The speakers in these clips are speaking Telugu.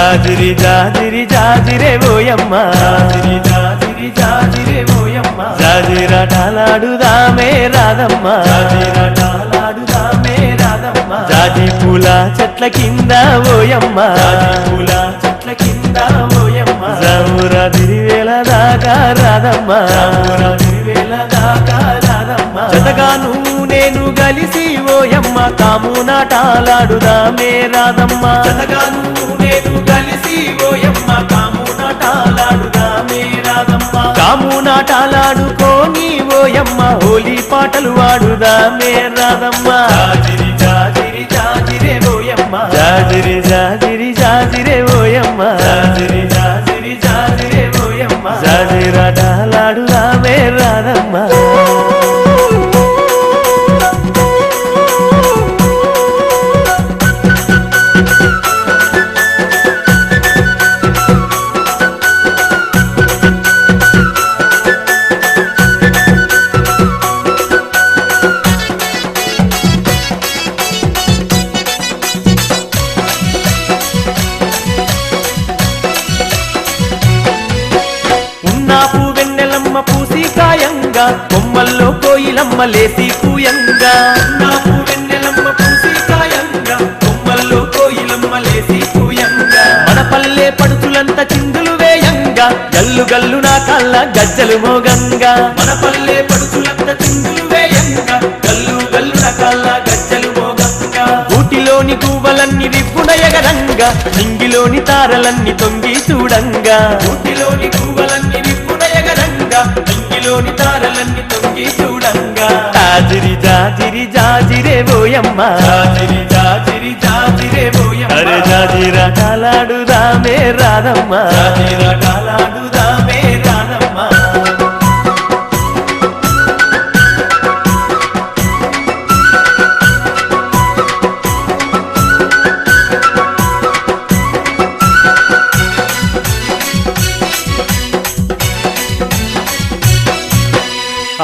జాజిరి జాజిరి జాజిరే ఓయమ్మ జాజిరి జాజిరి జాజిరే ఓయమ్మ జాజిరాటలాడుదామే రాధమ్మ జాజిరాటలాడుదామే రాధమ్మ జాజి పూల చెట్ల కింద ఓయమ్మ జాజి పూల చెట్ల కింద ఓయమ్మ జామురా తిరివేల దాకా రాధమ్మ జామురా తిరివేల దాకా రాధమ్మ జతగాను నేను గలిసి ఓయమ్మ కామునాటాలాడుదామే రాధమ్మ జతగాను నేను గలిసి ఓయమ్మ కామునాటాలాడుదామే రాధమ్మ కామునాటాలాడుకోని ఓయమ్మ హోలీ పాటలు వాడుదామే రాధమ్మ జాజిరి జాజిరి జాజిరే ఓయమ్మ జాజిరి జాజిరి జాజిరే ఓయమ్మ జాజిరి జాజిరి జాజిరే ఓయమ్మ జాజిరాటలాడుదామే రాధమ్మ పూసికాయంగా కొమ్మల్లో కోయిలమ్మ లేసి కూయంగా నాకు వెన్నెలమ్మ పూసికాయంగా కొమ్మల్లో కోయిలమ్మ లేసి కూయంగా మన పల్లె పడుతులంత చిందులు వేయంగా గల్లు గల్లు నా కళ్ళ గజ్జలు మోగంగా మన పల్లె పడుతులంత చిందులు వేయంగా గల్లు గల్లు నా కళ్ళ గజ్జలు మోగంగా ఊటిలోని గువ్వలన్నీ రిప్పున ఎగరంగా నింగిలోని తారలన్నీ తొంగి చూడంగా ఊటిలోని గువ్వలన్నీ రిప్పున ఎగరంగా నింగిలోని తారలన్నీ తొంగి చూడంగా జాజిరి జాజిరి జాజిరే ఓయమ్మ జాజిరి జాజిరి జాజిరే ఓయమ్మ అరే జాజిరాటలాడుదామే రాధమ్మ జాజిరాటలాడుదామే రాధమ్మ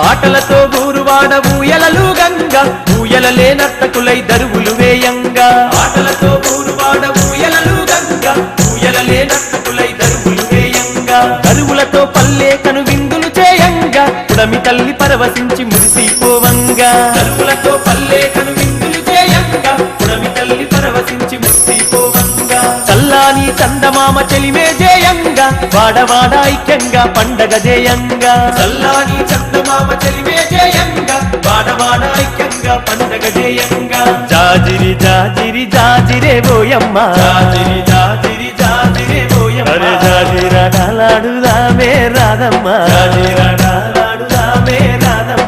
ఆటలతో ఊరువాడ ఊయలలు గంగా ఊయలలే నర్తకులై దరువులు వేయంగా ఆటలతో ఊరువాడ ఊయలలు గంగా ఊయలలే నర్తకులై దరువులు వేయంగా దరువులతో పల్లె కను విందులు చేయంగా పుడమి తల్లి పరవశించి మురిసిపోవంగా దరువులతో పల్లె కను విందులు చేయంగా పుడమి తల్లి పరవశించి మురిసిపోవంగా చల్లాని చందమామ చెలిమే జేయంగా వాడవాడ ఐక్యంగా పండగ జేయంగా చల్లాని చందమామ చెలిమే జేయంగా వాడవాడ ఐక్యంగా పండగ జేయంగా జాజిరి జాజిరి జాజిరే ఓయమ్మ జాజిరి జాజిరి జాజిరే ఓయమ్మ అరే జాజిరాటలాడుదామే రాధమ్మ జాజిరాటలాడుదామే రాధమ్మ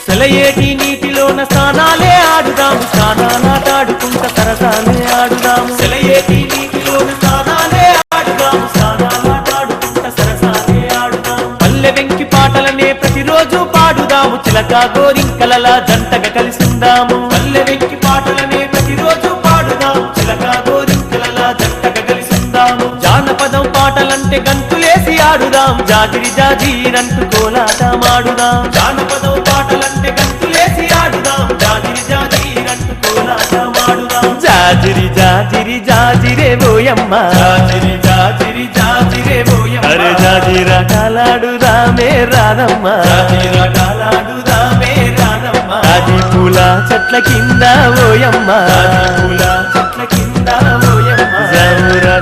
సెలయేటి నీటిలోన స్నానాలే ఆడుదాము స్నానాలాటాడుకుంట సరసాలే ఆడుదాము సెలయేటి నీటిలోన స్నానాలే ఆడుదాము స్నానాలాటాడుకుంట సరసాలే ఆడుదాము పల్లె వెంకి పాటలనే ప్రతిరోజు పాడుదాము చిలక గోరింకలలా జంటగా కలిసిందాము పల్లె వెంకి పాటలనే ప్రతిరోజు పాడుదాము చిలక గోరింకలలా జంటగా కలిసిందాము జానపదం పాటలంటే గంతులేసి ఆడుదాం జాజిరి జాజిరంటూ కోలాటమాడుదాం జానపదం పాటలంటే గంతులేసి ఆడుదాం జాజిరి జాజిరంటూ కోలాటమాడుదాం జాజిరి జాజిరి జాజిరే ఓయమ్మ జాజిరి జాజిరి జాజిరే ఓయమ్మ అరే జాజిరాటలాడుదామే రాధమ్మ జాజిరాటలాడుదామే రాధమ్మ జాజి పూల చెట్ల కింద ఓయమ్మ జాజి పూల చెట్ల కింద ఓయమ్మ జామురా